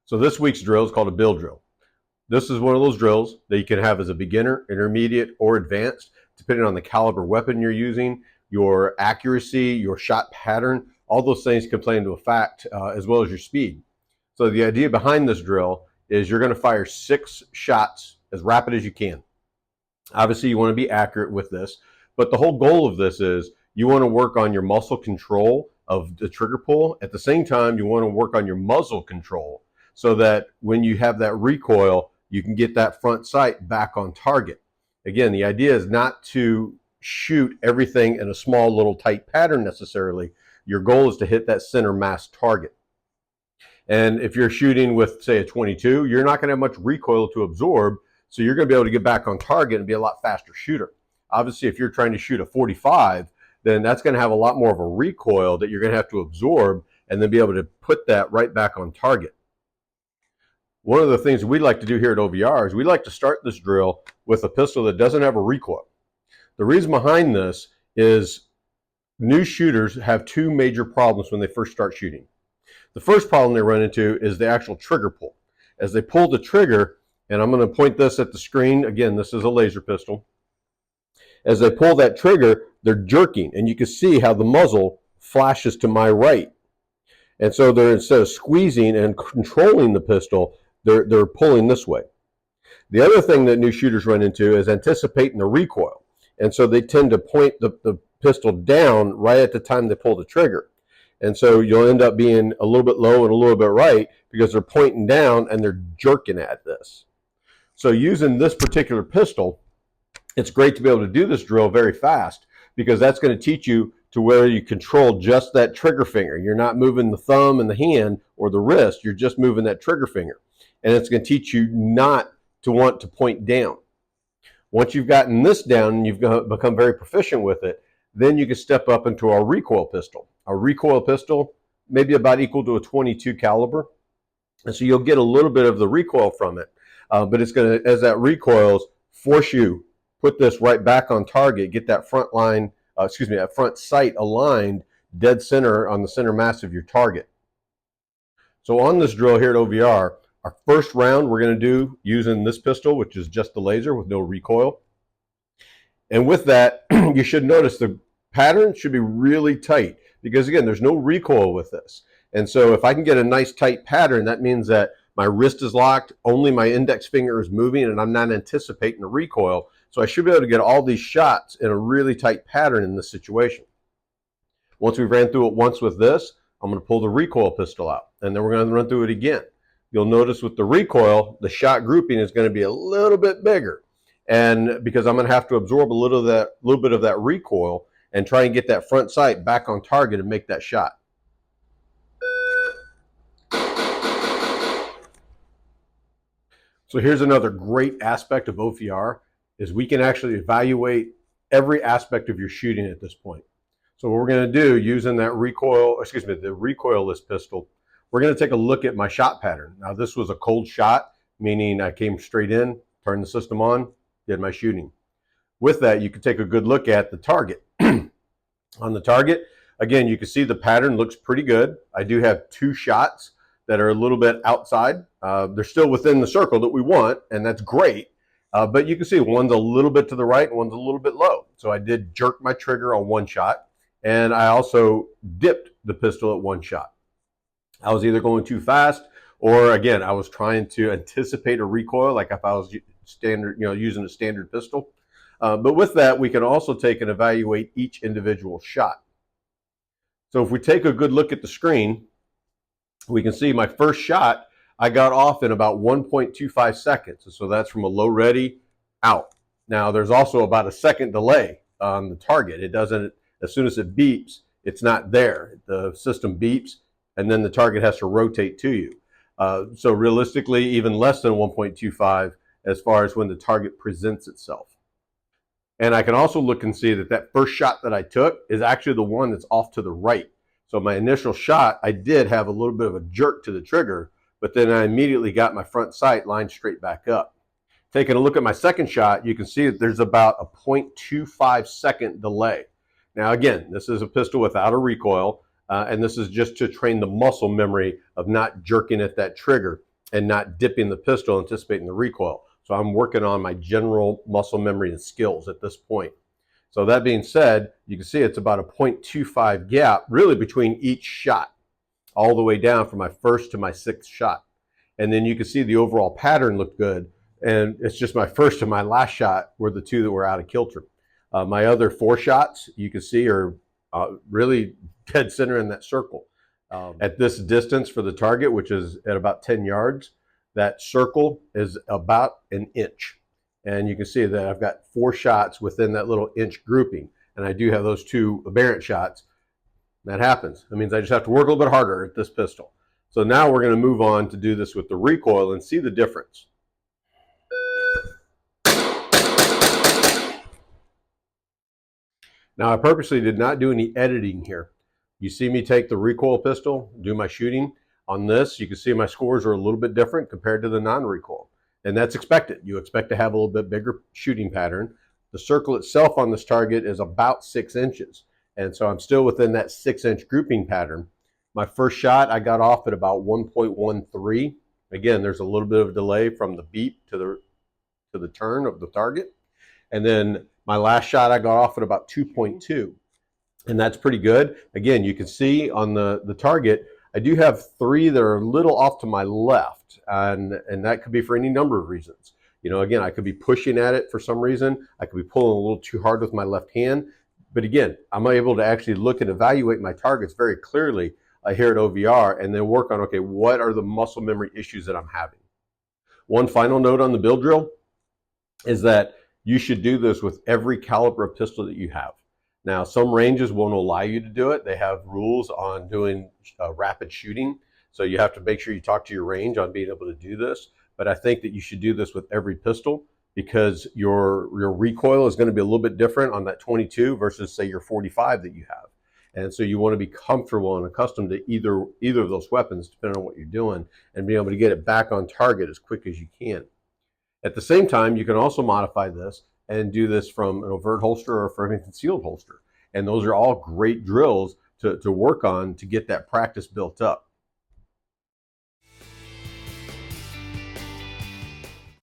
So this week's drill is called a bill drill. This is one of those drills that you can have as a beginner, intermediate, or advanced, depending on the caliber weapon you're using, your accuracy, your shot pattern. All those things can play into effect, as well as your speed. So the idea behind this drill is you're going to fire 6 shots as rapid as you can. Obviously, you want to be accurate with this, but the whole goal of this is you want to work on your muscle control of the trigger pull. At the same time, you want to work on your muzzle control so that when you have that recoil, you can get that front sight back on target. Again, the idea is not to shoot everything in a small little tight pattern necessarily. Your goal is to hit that center mass target. And if you're shooting with, say, a 22, you're not going to have much recoil to absorb, so you're going to be able to get back on target and be a lot faster shooter. Obviously, if you're trying to shoot a 45, then that's going to have a lot more of a recoil that you're going to have to absorb and then be able to put that right back on target. One of the things we like to do here at OVR is we like to start this drill with a pistol that doesn't have a recoil. The reason behind this is new shooters have 2 major problems when they first start shooting. The first problem they run into is the actual trigger pull. As they pull the trigger, and I'm going to point this at the screen, again, this is a laser pistol. As they pull that trigger, they're jerking, and you can see how the muzzle flashes to my right. And so they're, instead of squeezing and controlling the pistol, they're pulling this way. The other thing that new shooters run into is anticipating the recoil. And so they tend to point the pistol down right at the time they pull the trigger. And so you'll end up being a little bit low and a little bit right because they're pointing down and they're jerking at this. So using this particular pistol, it's great to be able to do this drill very fast because that's going to teach you to where you control just that trigger finger. You're not moving the thumb and the hand or the wrist, you're just moving that trigger finger. And it's going to teach you not to want to point down. Once you've gotten this down and you've become very proficient with it, then you can step up into our recoil pistol. A recoil pistol, maybe about equal to a 22 caliber. And so you'll get a little bit of the recoil from it. But it's going to, as that recoils, force you, put this right back on target, get that front line, that front sight aligned dead center on the center mass of your target. So on this drill here at OVR, our first round we're going to do using this pistol, which is just the laser with no recoil. And with that, you should notice the pattern should be really tight because, again, there's no recoil with this. And so if I can get a nice tight pattern, that means that my wrist is locked, only my index finger is moving, and I'm not anticipating the recoil. So I should be able to get all these shots in a really tight pattern in this situation. Once we ran through it once with this, I'm going to pull the recoil pistol out, and then we're going to run through it again. You'll notice with the recoil, the shot grouping is going to be a little bit bigger. And because I'm going to have to absorb a little bit of that recoil and try and get that front sight back on target and make that shot. So here's another great aspect of OVR is we can actually evaluate every aspect of your shooting at this point. So what we're going to do using that the recoilless pistol, we're going to take a look at my shot pattern. Now this was a cold shot, meaning I came straight in, turned the system on, did my shooting. With that, you can take a good look at the target. On the target, again, you can see the pattern looks pretty good. I do have 2 shots that are a little bit outside. They're still within the circle that we want, and that's great. But you can see one's a little bit to the right and one's a little bit low. So I did jerk my trigger on one shot, and I also dipped the pistol at one shot. I was either going too fast, or again, I was trying to anticipate a recoil, like if I was using a standard pistol. But with that, we can also take and evaluate each individual shot. So if we take a good look at the screen, we can see my first shot, I got off in about 1.25 seconds. So that's from a low ready out. Now there's also about a second delay on the target. It doesn't, as soon as it beeps, it's not there. The system beeps and then the target has to rotate to you. So realistically, even less than 1.25 as far as when the target presents itself. And I can also look and see that that first shot that I took is actually the one that's off to the right. So my initial shot, I did have a little bit of a jerk to the trigger, but then I immediately got my front sight lined straight back up. Taking a look at my second shot, you can see that there's about a 0.25 second delay. Now again, this is a pistol without a recoil, and this is just to train the muscle memory of not jerking at that trigger and not dipping the pistol, anticipating the recoil. So I'm working on my general muscle memory and skills at this point. So that being said, you can see it's about a 0.25 gap really between each shot, all the way down from my first to my sixth shot. And then you can see the overall pattern looked good. And it's just my first and my last shot were the two that were out of kilter. My other 4 shots, you can see, are really dead center in that circle. At this distance for the target, which is at about 10 yards, that circle is about an inch. And you can see that I've got 4 shots within that little inch grouping. And I do have those 2 aberrant shots. That happens. That means I just have to work a little bit harder at this pistol. So now we're going to move on to do this with the recoil and see the difference. Now, I purposely did not do any editing here. You see me take the recoil pistol, do my shooting. On this, you can see my scores are a little bit different compared to the non-recoil. And that's expected. You expect to have a little bit bigger shooting pattern. The circle itself on this target is about 6 inches. And so I'm still within that 6-inch grouping pattern. My first shot, I got off at about 1.13. Again, there's a little bit of a delay from the beep to the turn of the target. And then my last shot, I got off at about 2.2. And that's pretty good. Again, you can see on the target, I do have 3 that are a little off to my left. And that could be for any number of reasons. You know, again, I could be pushing at it for some reason. I could be pulling a little too hard with my left hand. But again, I'm able to actually look and evaluate my targets very clearly here at OVR, and then work on, okay, what are the muscle memory issues that I'm having? One final note on the bill drill is that you should do this with every caliber of pistol that you have. Now, some ranges won't allow you to do it. They have rules on doing rapid shooting. So you have to make sure you talk to your range on being able to do this. But I think that you should do this with every pistol, because your recoil is going to be a little bit different on that 22 versus, say, your 45 that you have. And so you want to be comfortable and accustomed to either of those weapons, depending on what you're doing, and be able to get it back on target as quick as you can. At the same time, you can also modify this and do this from an overt holster or from a concealed holster. And those are all great drills to work on to get that practice built up.